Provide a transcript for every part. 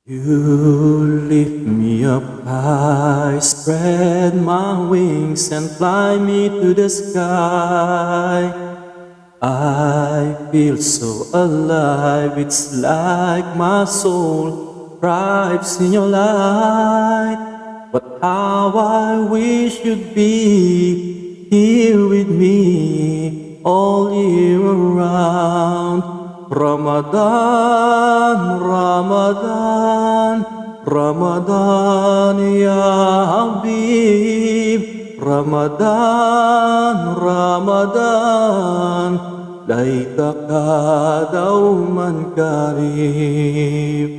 You lift me up high, spread my wings and fly me to the sky. I feel so alive, it's like my soul thrives in your light. But how I wish you'd be here with me all year around. Ramadan, Ramadan, Ramadan ya Habib. Ramadan, Ramadan, laitaka dauman karib.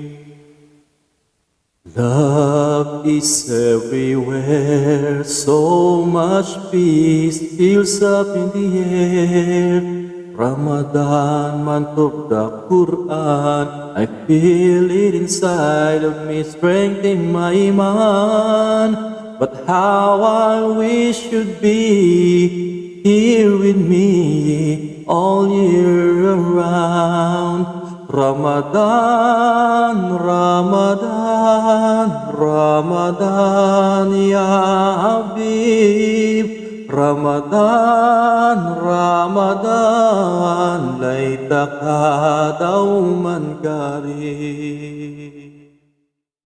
Love is everywhere, so much peace fills up in the air. Ramadan, month of the Quran, I feel it inside of me, strengthening my iman. But how I wish you'd be here with me all year around. Ramadan, Ramadan, Ramadan ya Habib. Ramadan, Ramadan, laitaka dauman karib.